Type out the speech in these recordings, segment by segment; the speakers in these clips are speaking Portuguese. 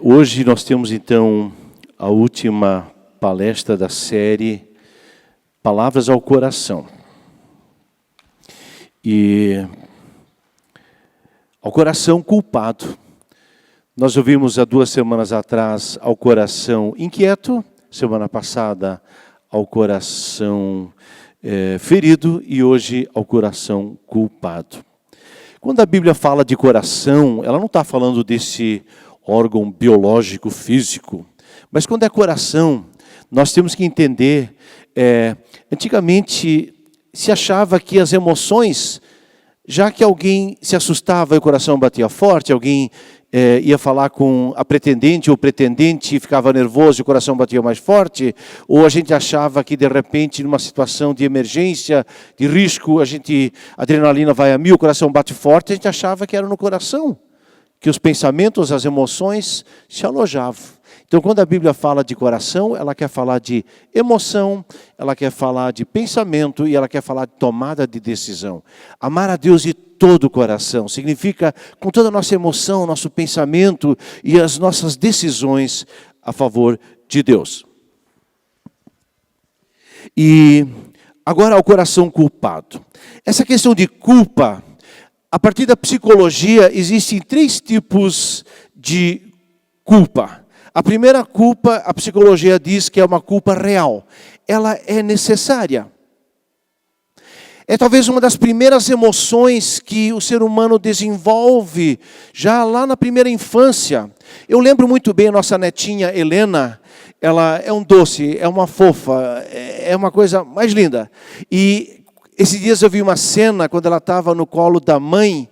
Hoje nós temos então a última palestra da série Palavras ao Coração. E ao coração culpado. Nós ouvimos há 2 semanas atrás ao coração inquieto, semana passada ao coração ferido e hoje ao coração culpado. Quando a Bíblia fala de coração, ela não está falando desse órgão biológico, físico. Mas quando é coração, nós temos que entender, antigamente se achava que as emoções, já que alguém se assustava e o coração batia forte, alguém ia falar com a pretendente ou o pretendente e ficava nervoso e o coração batia mais forte, ou a gente achava que de repente numa situação de emergência, de risco, a adrenalina vai a 1000, o coração bate forte, a gente achava que era no coração, que os pensamentos, as emoções se alojavam. Então, quando a Bíblia fala de coração, ela quer falar de emoção, ela quer falar de pensamento e ela quer falar de tomada de decisão. Amar a Deus de todo o coração significa com toda a nossa emoção, nosso pensamento e as nossas decisões a favor de Deus. E agora ao coração culpado. Essa questão de culpa, a partir da psicologia, existem 3 tipos de culpa. A primeira culpa, a psicologia diz que é uma culpa real. Ela é necessária. É talvez uma das primeiras emoções que o ser humano desenvolve já lá na primeira infância. Eu lembro muito bem a nossa netinha Helena. Ela é um doce, é uma fofa, é uma coisa mais linda. E esses dias eu vi uma cena quando ela estava no colo da mãe.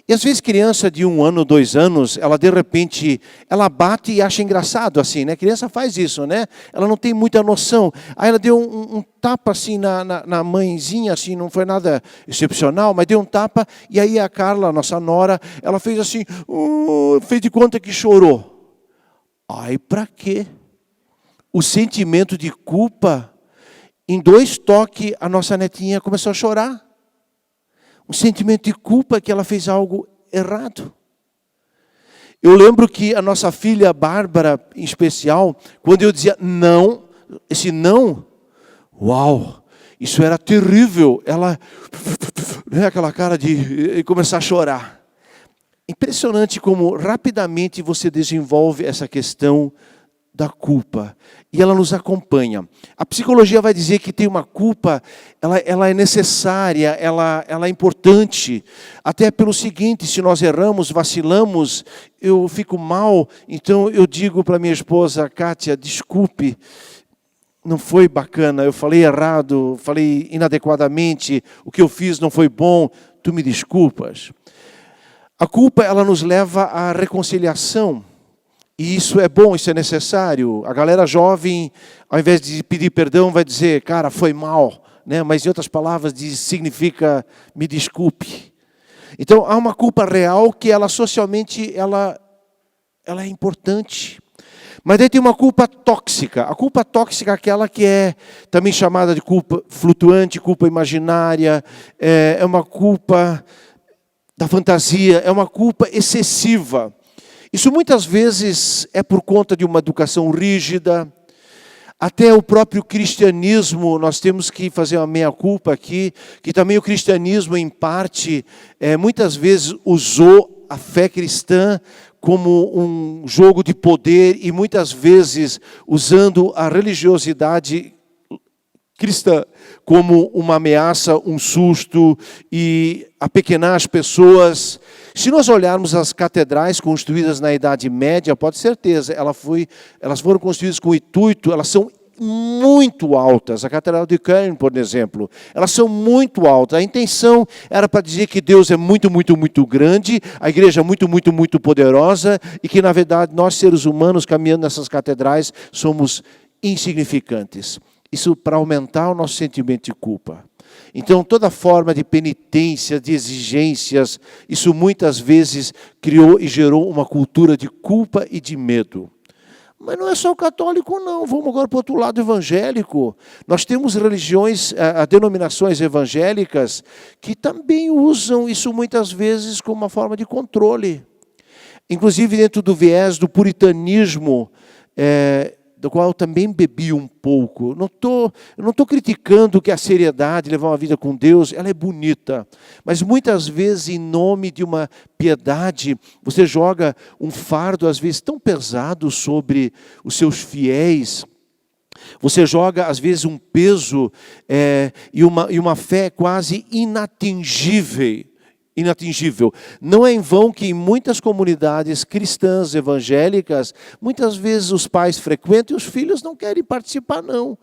E às vezes criança de 1 ano, 2 anos, ela de repente, ela bate e acha engraçado assim, né? Criança faz isso, né? Ela não tem muita noção. Aí ela deu um tapa assim na mãezinha, assim, não foi nada excepcional, mas deu um tapa. E aí a Carla, nossa nora, ela fez assim, fez de conta que chorou. Ai, pra quê? O sentimento de culpa, em 2 toques, a nossa netinha começou a chorar. Um sentimento de culpa que ela fez algo errado. Eu lembro que a nossa filha Bárbara, em especial, quando eu dizia não, esse não, uau, isso era terrível. Ela, aquela cara de começar a chorar. Impressionante como rapidamente você desenvolve essa questão da culpa. E ela nos acompanha. A psicologia vai dizer que tem uma culpa, ela é necessária, ela é importante. Até pelo seguinte, se nós erramos, vacilamos, eu fico mal. Então eu digo para minha esposa, Kátia, desculpe, não foi bacana, eu falei errado, falei inadequadamente, o que eu fiz não foi bom, tu me desculpas. A culpa, ela nos leva à reconciliação. E isso é bom, isso é necessário. A galera jovem, ao invés de pedir perdão, vai dizer, cara, foi mal. Né? Mas em outras palavras, significa, me desculpe. Então, há uma culpa real que ela socialmente ela é importante. Mas daí tem uma culpa tóxica. A culpa tóxica é aquela que é também chamada de culpa flutuante, culpa imaginária. É uma culpa da fantasia, é uma culpa excessiva. Isso muitas vezes é por conta de uma educação rígida. Até o próprio cristianismo, nós temos que fazer uma meia-culpa aqui, que também o cristianismo, em parte, muitas vezes usou a fé cristã como um jogo de poder e muitas vezes usando a religiosidade cristã como uma ameaça, um susto e apequenar as pessoas. Se nós olharmos as catedrais construídas na Idade Média, pode ter certeza, elas foram construídas com intuito, elas são muito altas. A Catedral de Köln, por exemplo, elas são muito altas. A intenção era para dizer que Deus é muito, muito, muito grande, a igreja é muito, muito, muito poderosa e que, na verdade, nós, seres humanos, caminhando nessas catedrais, somos insignificantes. Isso para aumentar o nosso sentimento de culpa. Então, toda forma de penitência, de exigências, isso muitas vezes criou e gerou uma cultura de culpa e de medo. Mas não é só o católico, não. Vamos agora para o outro lado evangélico. Nós temos religiões, denominações evangélicas, que também usam isso muitas vezes como uma forma de controle. inclusive dentro do viés do puritanismo, do qual eu também bebi um pouco. Eu não estou criticando que a seriedade, levar uma vida com Deus, ela é bonita. Mas muitas vezes, em nome de uma piedade, você joga um fardo, às vezes, tão pesado sobre os seus fiéis. Você joga, às vezes, um peso e uma fé quase inatingível. Não é em vão que em muitas comunidades cristãs, evangélicas, muitas vezes os pais frequentam e os filhos não querem participar, não.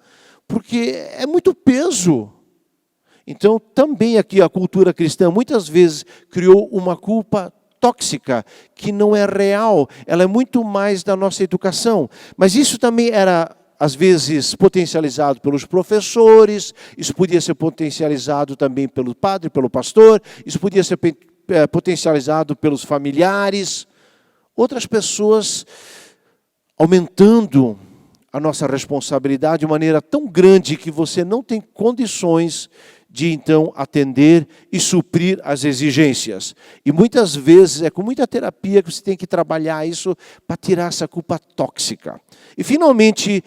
Porque é muito peso. Então, também aqui a cultura cristã muitas vezes criou uma culpa tóxica, que não é real. Ela é muito mais da nossa educação. Mas isso também era, às vezes, potencializado pelos professores, isso podia ser potencializado também pelo padre, pelo pastor, isso podia ser potencializado pelos familiares, outras pessoas aumentando a nossa responsabilidade de maneira tão grande que você não tem condições de, então, atender e suprir as exigências. E muitas vezes é com muita terapia que você tem que trabalhar isso para tirar essa culpa tóxica. E, finalmente,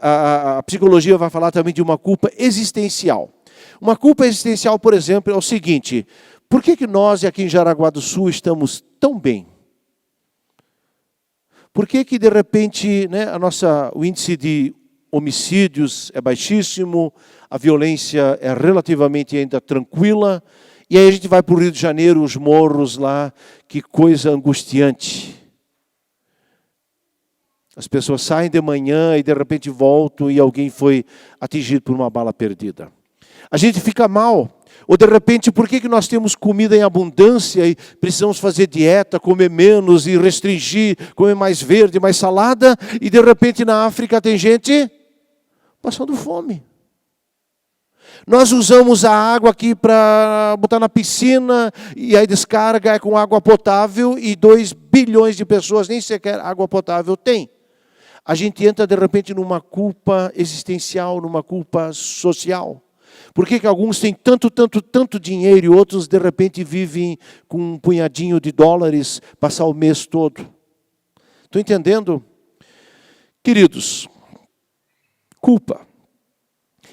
a psicologia vai falar também de uma culpa existencial. Uma culpa existencial, por exemplo, é o seguinte: por que nós aqui em Jaraguá do Sul estamos tão bem? Por que de repente, né, o índice de homicídios é baixíssimo, a violência é relativamente ainda tranquila, e aí a gente vai para o Rio de Janeiro, os morros lá, que coisa angustiante. As pessoas saem de manhã e de repente voltam e alguém foi atingido por uma bala perdida. A gente fica mal. Ou de repente, por que nós temos comida em abundância e precisamos fazer dieta, comer menos e restringir, comer mais verde, mais salada, e de repente na África tem gente passando fome. Nós usamos a água aqui para botar na piscina, e aí descarga é com água potável, e 2 bilhões de pessoas nem sequer água potável têm. A gente entra de repente numa culpa existencial, numa culpa social. Por que alguns têm tanto dinheiro e outros de repente vivem com um punhadinho de dólares, passar o mês todo? Estão entendendo? Queridos, culpa.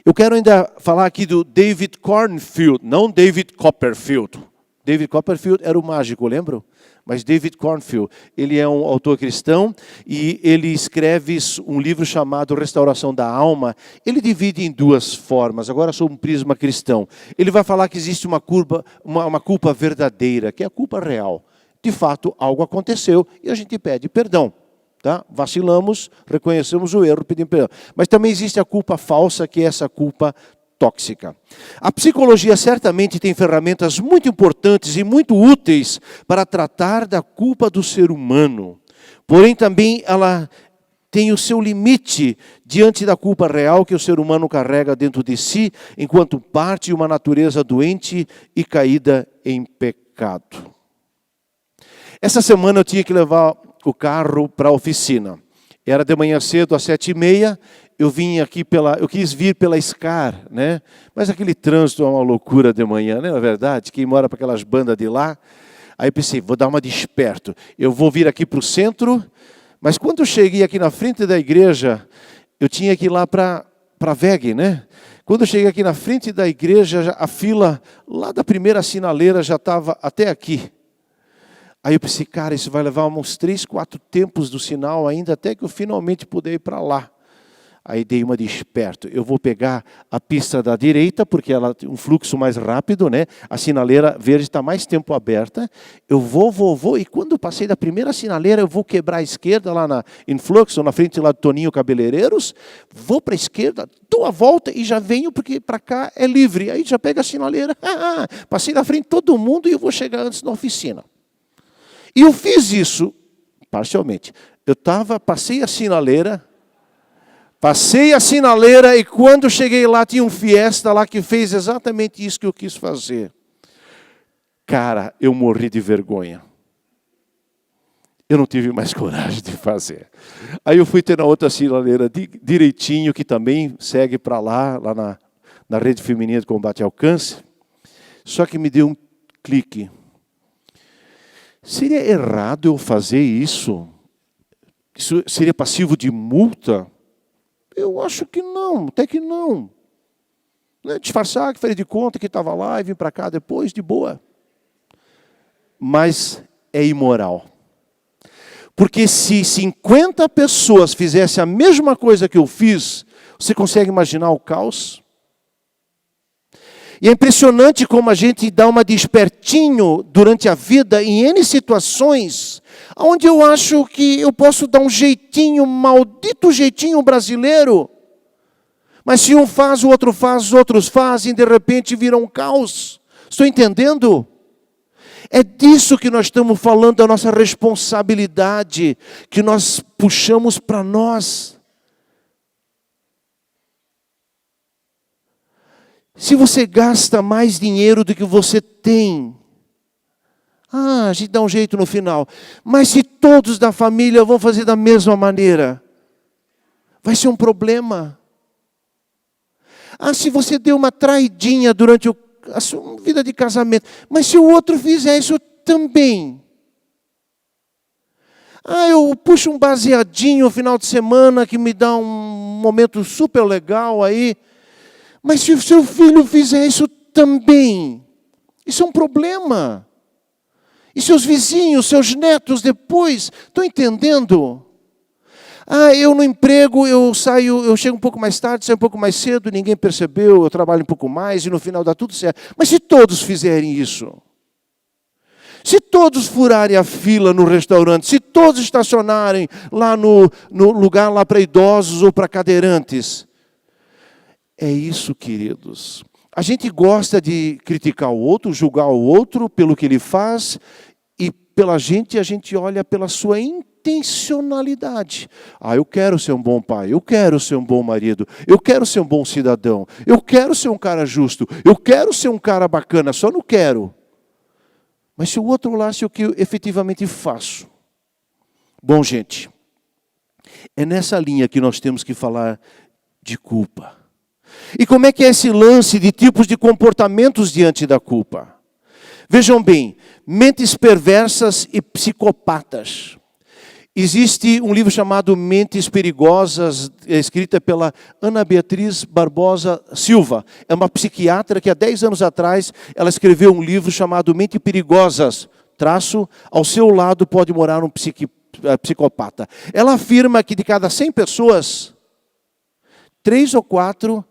Eu quero ainda falar aqui do David Cornfield, não David Copperfield. David Copperfield era o mágico, lembram? Mas David Cornfield, ele é um autor cristão e ele escreve um livro chamado Restauração da Alma. Ele divide em 2 formas, agora sob um prisma cristão. Ele vai falar que existe uma culpa verdadeira, que é a culpa real. De fato, algo aconteceu e a gente pede perdão. Tá? Vacilamos, reconhecemos o erro, pedimos perdão. Mas também existe a culpa falsa, que é essa culpa tóxica. A psicologia certamente tem ferramentas muito importantes e muito úteis para tratar da culpa do ser humano. Porém, também ela tem o seu limite diante da culpa real que o ser humano carrega dentro de si, enquanto parte de uma natureza doente e caída em pecado. Essa semana eu tinha que levar o carro para a oficina. Era de manhã cedo, às 7h30, eu quis vir pela SCAR, né? Mas aquele trânsito é uma loucura de manhã, né? Na verdade, quem mora para aquelas bandas de lá. Aí eu pensei, vou dar uma de esperto. Eu vou vir aqui para o centro, mas quando eu cheguei aqui na frente da igreja, eu tinha que ir lá para a VEG, né? Quando eu cheguei aqui na frente da igreja, a fila lá da primeira sinaleira já estava até aqui. Aí eu pensei, cara, isso vai levar uns 3, 4 tempos do sinal ainda, até que eu finalmente puder ir para lá. Aí dei uma de esperto. Eu vou pegar a pista da direita, porque ela tem um fluxo mais rápido, né? A sinaleira verde está mais tempo aberta. Eu vou, e quando eu passei da primeira sinaleira, eu vou quebrar a esquerda lá na Influxo, na frente lá do Toninho Cabeleireiros. Vou para a esquerda, dou a volta e já venho, porque para cá é livre. Aí já pega a sinaleira. Passei da frente de todo mundo e eu vou chegar antes na oficina. E eu fiz isso, parcialmente. Passei a sinaleira e quando cheguei lá tinha um Fiesta lá que fez exatamente isso que eu quis fazer. Cara, eu morri de vergonha. Eu não tive mais coragem de fazer. Aí eu fui ter na outra sinaleira direitinho, que também segue para lá na Rede Feminina de Combate ao Câncer. Só que me deu um clique. Seria errado eu fazer isso? Isso seria passivo de multa? Eu acho que não, até que não. Disfarçar que fez de conta que estava lá e vim para cá depois, de boa. Mas é imoral. Porque se 50 pessoas fizessem a mesma coisa que eu fiz, você consegue imaginar o caos? E é impressionante como a gente dá uma de espertinho durante a vida em N situações, onde eu acho que eu posso dar um jeitinho, maldito jeitinho brasileiro. Mas se um faz, o outro faz, os outros fazem, de repente vira um caos. Estou entendendo? É disso que nós estamos falando, da nossa responsabilidade, que nós puxamos para nós. Se você gasta mais dinheiro do que você tem, a gente dá um jeito no final. Mas se todos da família vão fazer da mesma maneira, vai ser um problema. Se você deu uma traidinha durante a sua vida de casamento, mas se o outro fizer isso também. Eu puxo um baseadinho no final de semana que me dá um momento super legal aí. Mas se o seu filho fizer isso também, isso é um problema. E seus vizinhos, seus netos depois, estão entendendo? Eu no emprego, eu chego um pouco mais tarde, saio um pouco mais cedo, ninguém percebeu, eu trabalho um pouco mais e no final dá tudo certo. Mas se todos fizerem isso, se todos furarem a fila no restaurante, se todos estacionarem lá no lugar lá para idosos ou para cadeirantes, é isso, queridos. A gente gosta de criticar o outro, julgar o outro pelo que ele faz, e pela gente, a gente olha pela sua intencionalidade. Eu quero ser um bom pai, eu quero ser um bom marido, eu quero ser um bom cidadão, eu quero ser um cara justo, eu quero ser um cara bacana, só não quero. Mas se o outro lá, se o que eu efetivamente faço. Bom, gente, é nessa linha que nós temos que falar de culpa. E como é que é esse lance de tipos de comportamentos diante da culpa? Vejam bem, mentes perversas e psicopatas. Existe um livro chamado Mentes Perigosas, escrita pela Ana Beatriz Barbosa Silva. É uma psiquiatra que há 10 anos atrás, ela escreveu um livro chamado Mentes Perigosas, ao seu lado pode morar um psicopata. Ela afirma que de cada 100 pessoas, 3 ou 4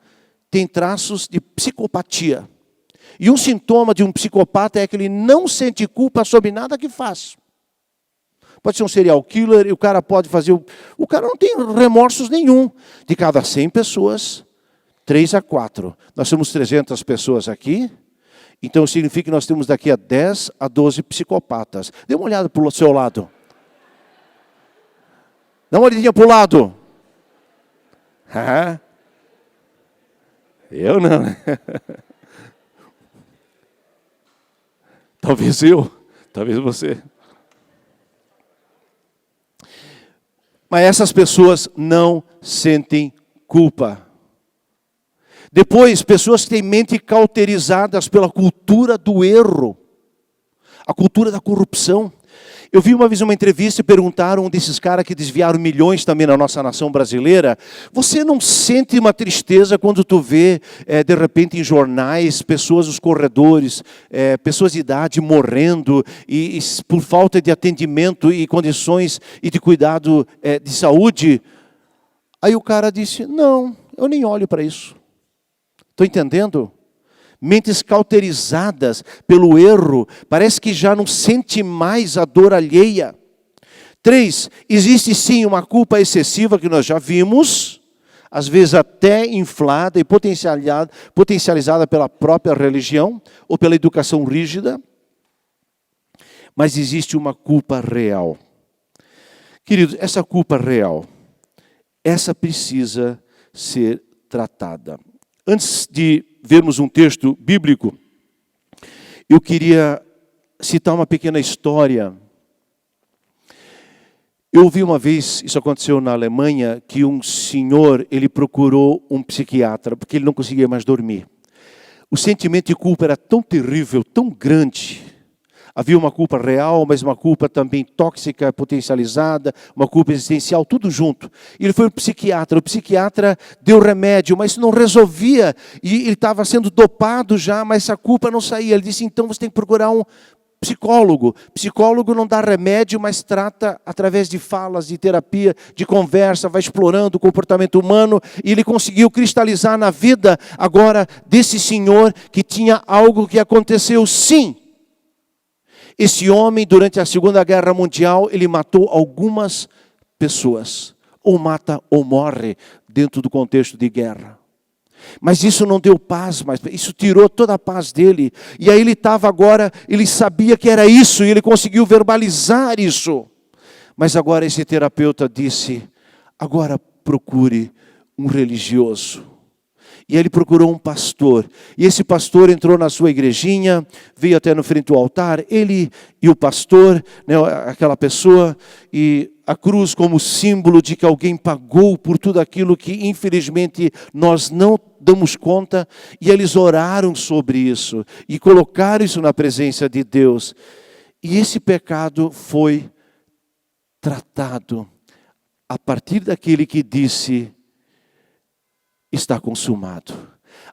têm traços de psicopatia. E um sintoma de um psicopata é que ele não sente culpa sobre nada que faz. Pode ser um serial killer, e o cara pode fazer... O cara não tem remorsos nenhum. De cada 100 pessoas, 3 a 4. Nós somos 300 pessoas aqui, então significa que nós temos daqui a 10 a 12 psicopatas. Dê uma olhada para o seu lado. Dá uma olhadinha para o lado. Eu não. Talvez eu, talvez você. Mas essas pessoas não sentem culpa. Depois, pessoas que têm mente cauterizadas pela cultura do erro, a cultura da corrupção. Eu vi uma vez uma entrevista e perguntaram a um desses caras que desviaram milhões também na nossa nação brasileira: você não sente uma tristeza quando tu vê, de repente, em jornais, pessoas nos corredores, pessoas de idade morrendo, e por falta de atendimento e condições e de cuidado de saúde? Aí o cara disse: não, eu nem olho para isso. Estão entendendo? Mentes cauterizadas pelo erro, parece que já não sente mais a dor alheia. 3, existe sim uma culpa excessiva que nós já vimos, às vezes até inflada e potencializada pela própria religião ou pela educação rígida, mas existe uma culpa real. Queridos, essa culpa real, essa precisa ser tratada. Antes de vermos um texto bíblico, eu queria citar uma pequena história. Eu ouvi uma vez, isso aconteceu na Alemanha, que um senhor, ele procurou um psiquiatra, porque ele não conseguia mais dormir. O sentimento de culpa era tão terrível, tão grande, Havia uma culpa real, mas uma culpa também tóxica, potencializada, uma culpa existencial, tudo junto. E ele foi um psiquiatra. O psiquiatra deu remédio, mas isso não resolvia. E ele estava sendo dopado já, mas essa culpa não saía. Ele disse, então você tem que procurar um psicólogo. Psicólogo não dá remédio, mas trata através de falas, de terapia, de conversa, vai explorando o comportamento humano. E ele conseguiu cristalizar na vida agora desse senhor que tinha algo que aconteceu sim. Esse homem, durante a Segunda Guerra Mundial, ele matou algumas pessoas. Ou mata ou morre dentro do contexto de guerra. Mas isso não deu paz, mas isso tirou toda a paz dele. E aí ele estava agora, ele sabia que era isso, e ele conseguiu verbalizar isso. Mas agora esse terapeuta disse, agora procure um religioso. E aí ele procurou um pastor. E esse pastor entrou na sua igrejinha, veio até no frente do altar, ele e o pastor, né, aquela pessoa, e a cruz como símbolo de que alguém pagou por tudo aquilo que infelizmente nós não damos conta. E eles oraram sobre isso e colocaram isso na presença de Deus. E esse pecado foi tratado a partir daquele que disse, está consumado.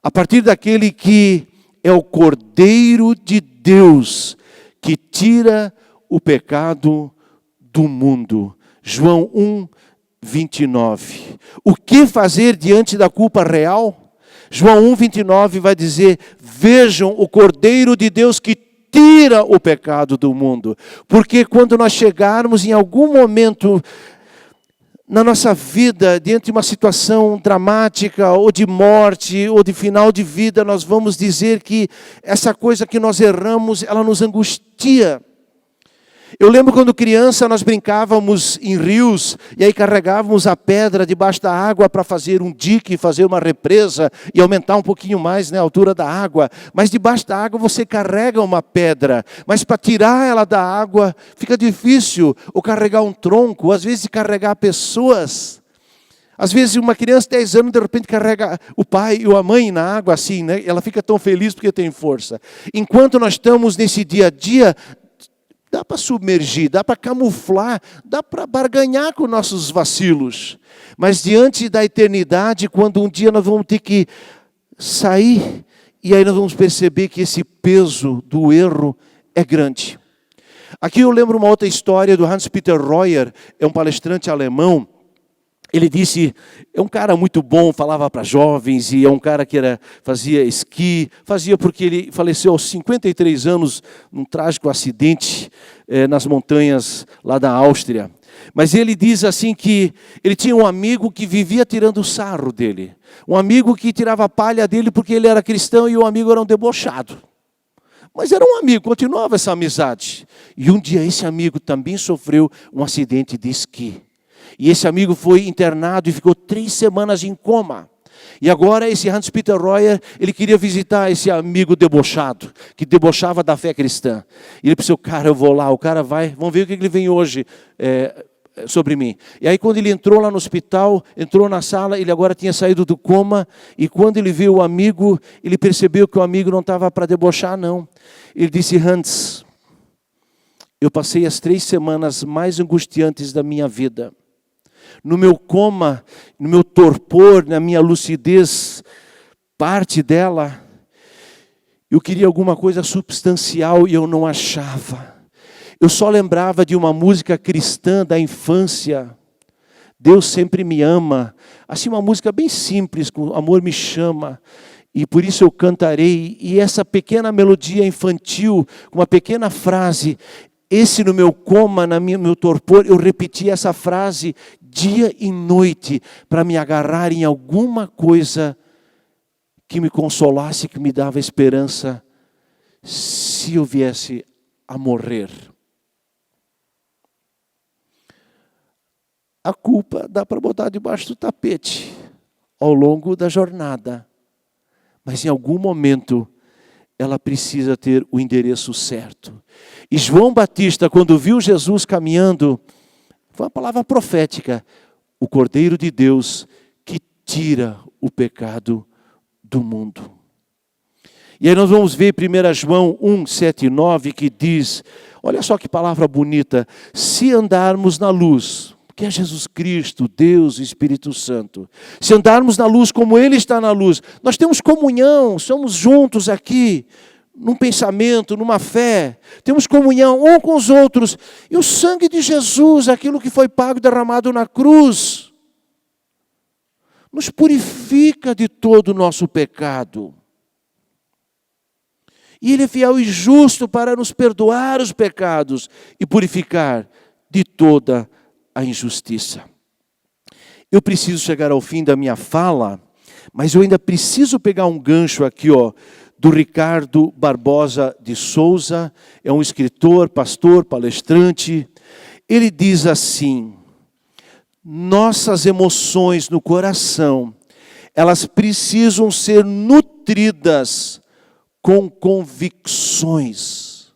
A partir daquele que é o Cordeiro de Deus, que tira o pecado do mundo. João 1, 29. O que fazer diante da culpa real? João 1, 29 vai dizer, vejam o Cordeiro de Deus que tira o pecado do mundo. Porque quando nós chegarmos em algum momento na nossa vida, diante de uma situação dramática, ou de morte, ou de final de vida, nós vamos dizer que essa coisa que nós erramos, ela nos angustia. Eu lembro quando criança nós brincávamos em rios, e aí carregávamos a pedra debaixo da água para fazer um dique, fazer uma represa, e aumentar um pouquinho mais, né, a altura da água. Mas debaixo da água você carrega uma pedra, mas para tirar ela da água fica difícil. Ou carregar um tronco, ou às vezes carregar pessoas. Às vezes uma criança de 10 anos de repente carrega o pai ou a mãe na água assim, né? Ela fica tão feliz porque tem força. Enquanto nós estamos nesse dia a dia, dá para submergir, dá para camuflar, dá para barganhar com nossos vacilos. Mas diante da eternidade, quando um dia nós vamos ter que sair, e aí nós vamos perceber que esse peso do erro é grande. Aqui eu lembro uma outra história do Hans-Peter Royer, é um palestrante alemão. Ele disse, é um cara muito bom, falava para jovens, e é um cara que fazia esqui, fazia porque ele faleceu aos 53 anos, num trágico acidente nas montanhas lá da Áustria. Mas ele diz assim que ele tinha um amigo que vivia tirando sarro dele. Um amigo que tirava palha dele porque ele era cristão e o amigo era um debochado. Mas era um amigo, continuava essa amizade. E um dia esse amigo também sofreu um acidente de esqui. E esse amigo foi internado e ficou 3 semanas em coma. E agora esse Hans-Peter Royer, ele queria visitar esse amigo debochado, que debochava da fé cristã. E ele pensou, cara, eu vou lá, o cara vai, vamos ver o que ele vem hoje sobre mim. E aí quando ele entrou lá no hospital, entrou na sala, ele agora tinha saído do coma, e quando ele viu o amigo, ele percebeu que o amigo não estava para debochar, não. Ele disse, Hans, eu passei as 3 semanas mais angustiantes da minha vida. No meu coma, no meu torpor, na minha lucidez, parte dela, eu queria alguma coisa substancial e eu não achava. Eu só lembrava de uma música cristã da infância. Deus sempre me ama. Assim, uma música bem simples, com Amor Me Chama. E por isso eu cantarei. E essa pequena melodia infantil, uma pequena frase, esse no meu coma, no meu torpor, eu repeti essa frase dia e noite, para me agarrar em alguma coisa que me consolasse, que me dava esperança, se eu viesse a morrer. A culpa dá para botar debaixo do tapete, ao longo da jornada. Mas em algum momento, ela precisa ter o endereço certo. E João Batista, quando viu Jesus caminhando, foi uma palavra profética, o Cordeiro de Deus que tira o pecado do mundo. E aí nós vamos ver 1 João 1, 7 e 9, que diz, olha só que palavra bonita, se andarmos na luz, que é Jesus Cristo, Deus e Espírito Santo, se andarmos na luz como Ele está na luz, nós temos comunhão, somos juntos aqui, num pensamento, numa fé, temos comunhão um com os outros, e o sangue de Jesus, aquilo que foi pago e derramado na cruz, nos purifica de todo o nosso pecado. E Ele é fiel e justo para nos perdoar os pecados e purificar de toda a injustiça. Eu preciso chegar ao fim da minha fala, mas eu ainda preciso pegar um gancho aqui, do Ricardo Barbosa de Souza, é um escritor, pastor, palestrante. Ele diz assim, nossas emoções no coração, elas precisam ser nutridas com convicções.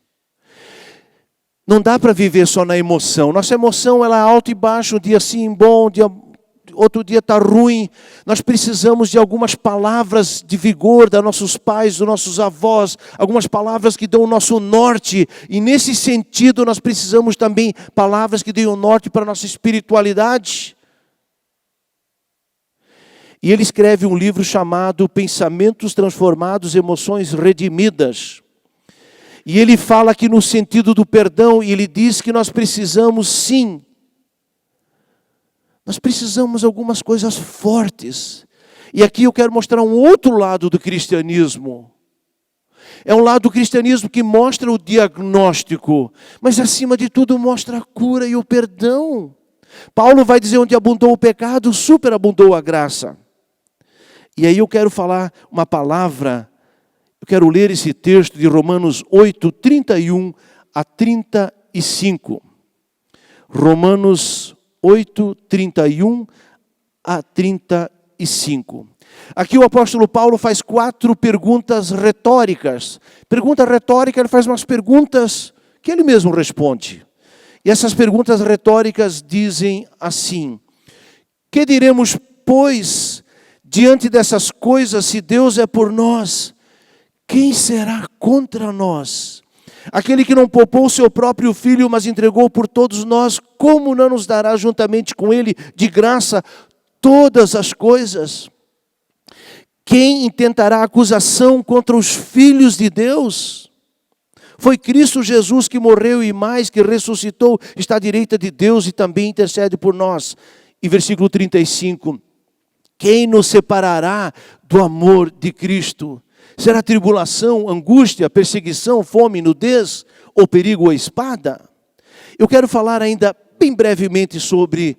Não dá para viver só na emoção. Nossa emoção ela é alta e baixa, um dia sim bom, outro dia está ruim. Nós precisamos de algumas palavras de vigor dos nossos pais, dos nossos avós, algumas palavras que dão o nosso norte. E nesse sentido nós precisamos também palavras que deem o norte para a nossa espiritualidade. E ele escreve um livro chamado Pensamentos Transformados, Emoções Redimidas. E ele fala aqui no sentido do perdão, e ele diz que nós precisamos sim. Nós precisamos de algumas coisas fortes. E aqui eu quero mostrar um outro lado do cristianismo. É um lado do cristianismo que mostra o diagnóstico, mas acima de tudo mostra a cura e o perdão. Paulo vai dizer, onde abundou o pecado, superabundou a graça. E aí eu quero falar uma palavra, eu quero ler esse texto de Romanos 8, 31 a 35. Romanos 8, 31 a 35. Aqui o apóstolo Paulo faz 4 perguntas retóricas. Pergunta retórica, ele faz umas perguntas que ele mesmo responde. E essas perguntas retóricas dizem assim, que diremos, pois, diante dessas coisas, se Deus é por nós, quem será contra nós? Aquele que não poupou o seu próprio filho, mas entregou por todos nós, como não nos dará juntamente com ele, de graça, todas as coisas? Quem intentará acusação contra os filhos de Deus? Foi Cristo Jesus que morreu e mais, que ressuscitou, está à direita de Deus e também intercede por nós. E versículo 35, quem nos separará do amor de Cristo? Será tribulação, angústia, perseguição, fome, nudez ou perigo ou espada? Eu quero falar ainda bem brevemente sobre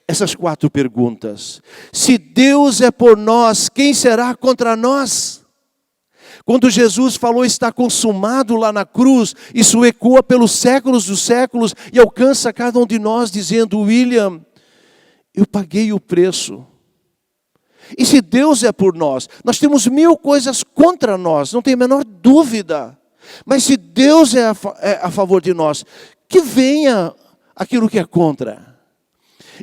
essas 4 perguntas. Se Deus é por nós, quem será contra nós? Quando Jesus falou está consumado lá na cruz, isso ecoa pelos séculos dos séculos e alcança cada um de nós dizendo, William, eu paguei o preço. E se Deus é por nós, nós temos 1000 coisas contra nós, não tem a menor dúvida. Mas se Deus é a favor de nós, que venha aquilo que é contra.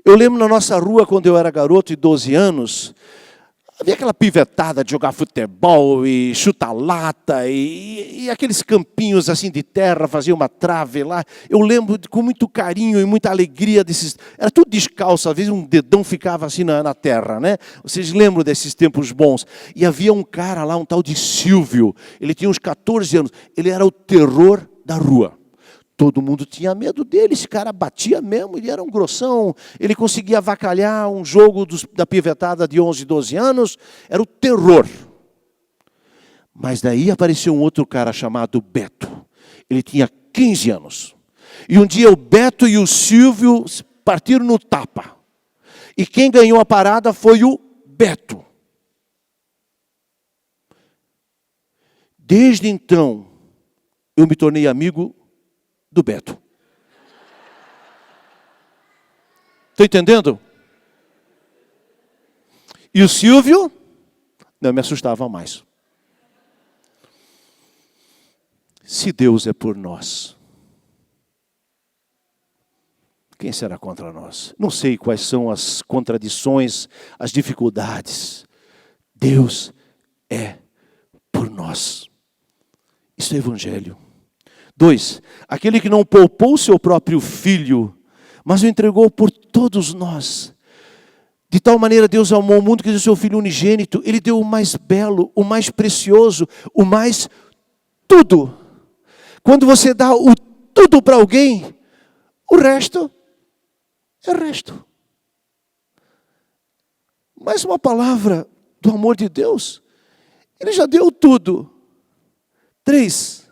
Eu lembro na nossa rua, quando eu era garoto de 12 anos, havia aquela pivetada de jogar futebol e chutar lata e aqueles campinhos assim de terra, fazia uma trave lá. Eu lembro com muito carinho e muita alegria desses. Era tudo descalço, às vezes um dedão ficava assim na terra, né? Vocês lembram desses tempos bons? E havia um cara lá, um tal de Silvio. Ele tinha uns 14 anos. Ele era o terror da rua. Todo mundo tinha medo dele, esse cara batia mesmo, ele era um grossão, ele conseguia avacalhar um jogo da pivetada de 11, 12 anos, era o terror. Mas daí apareceu um outro cara chamado Beto, ele tinha 15 anos. E um dia o Beto e o Silvio partiram no tapa. E quem ganhou a parada foi o Beto. Desde então, eu me tornei amigo do Beto. Estão entendendo? E o Silvio não me assustava mais. Se Deus é por nós, quem será contra nós? Não sei quais são as contradições, as dificuldades. Deus é por nós. nós. Isso é evangelho. 2, aquele que não poupou o seu próprio filho, mas o entregou por todos nós. De tal maneira Deus amou o mundo que deu o seu Filho unigênito. Ele deu o mais belo, o mais precioso, o mais tudo. Quando você dá o tudo para alguém, o resto é resto. Mais uma palavra do amor de Deus. Ele já deu tudo. 3,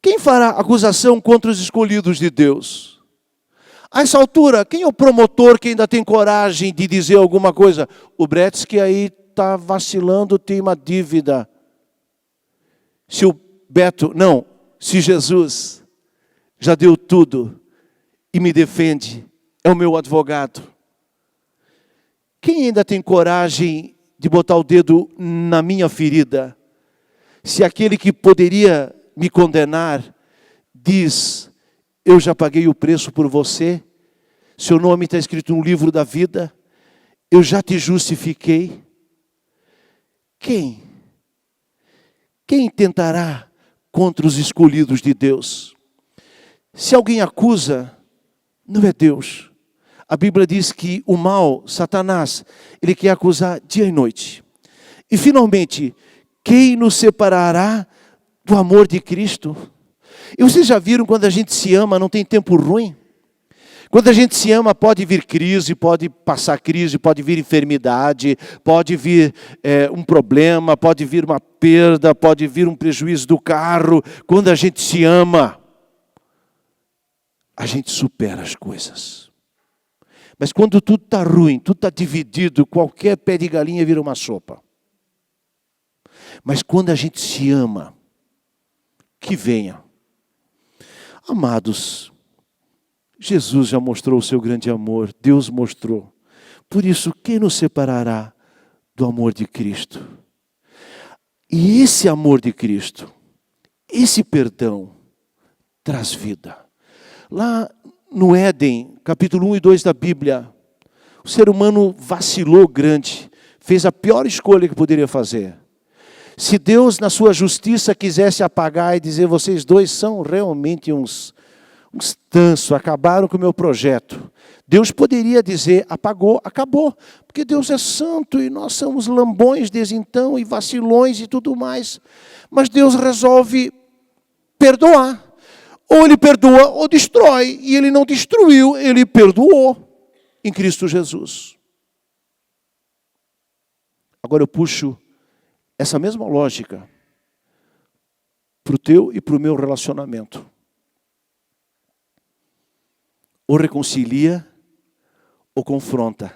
quem fará acusação contra os escolhidos de Deus? A essa altura, quem é o promotor que ainda tem coragem de dizer alguma coisa? O Bretz que aí está vacilando, tem uma dívida. Se o Beto, não, se Jesus já deu tudo e me defende, é o meu advogado. Quem ainda tem coragem de botar o dedo na minha ferida? Se aquele que poderia me condenar diz: eu já paguei o preço por você, seu nome está escrito no livro da vida, eu já te justifiquei. Quem tentará contra os escolhidos de Deus? Se alguém acusa, não é Deus. A Bíblia diz que o mal, Satanás, ele quer acusar dia e noite. E finalmente, quem nos separará do amor de Cristo? E vocês já viram quando a gente se ama, não tem tempo ruim? Quando a gente se ama, pode vir crise, pode passar crise, pode vir enfermidade, pode vir um problema, pode vir uma perda, pode vir um prejuízo do carro. Quando a gente se ama, a gente supera as coisas. Mas quando tudo está ruim, tudo está dividido, qualquer pé de galinha vira uma sopa. Mas quando a gente se ama, que venha. Amados, Jesus já mostrou o seu grande amor, Deus mostrou. Por isso, quem nos separará do amor de Cristo? E esse amor de Cristo, esse perdão, traz vida. Lá no Éden, capítulo 1 e 2 da Bíblia, o ser humano vacilou grande, fez a pior escolha que poderia fazer. Se Deus, na sua justiça, quisesse apagar e dizer: vocês dois são realmente uns tansos, acabaram com o meu projeto. Deus poderia dizer: apagou, acabou. Porque Deus é santo e nós somos lambões desde então e vacilões e tudo mais. Mas Deus resolve perdoar. Ou Ele perdoa ou destrói. E Ele não destruiu, Ele perdoou em Cristo Jesus. Agora eu puxo essa mesma lógica para o teu e para o meu relacionamento. Ou reconcilia, ou confronta.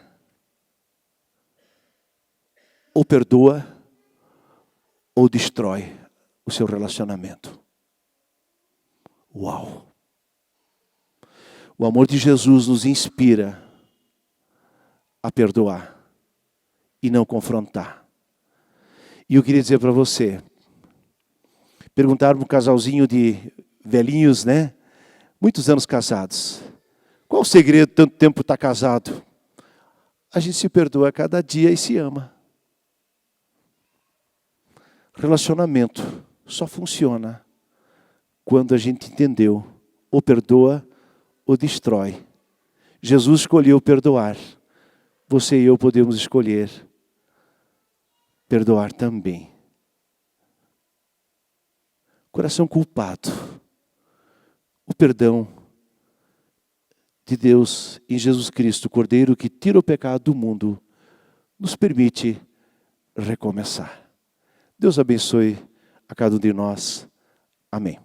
Ou perdoa, ou destrói o seu relacionamento. Uau! O amor de Jesus nos inspira a perdoar e não confrontar. E eu queria dizer para você, perguntaram para um casalzinho de velhinhos, né? Muitos anos casados. Qual o segredo de tanto tempo estar casado? A gente se perdoa a cada dia e se ama. Relacionamento só funciona quando a gente entendeu, ou perdoa ou destrói. Jesus escolheu perdoar. Você e eu podemos escolher perdoar também. Coração culpado. O perdão de Deus em Jesus Cristo, o Cordeiro que tira o pecado do mundo, nos permite recomeçar. Deus abençoe a cada um de nós. Amém.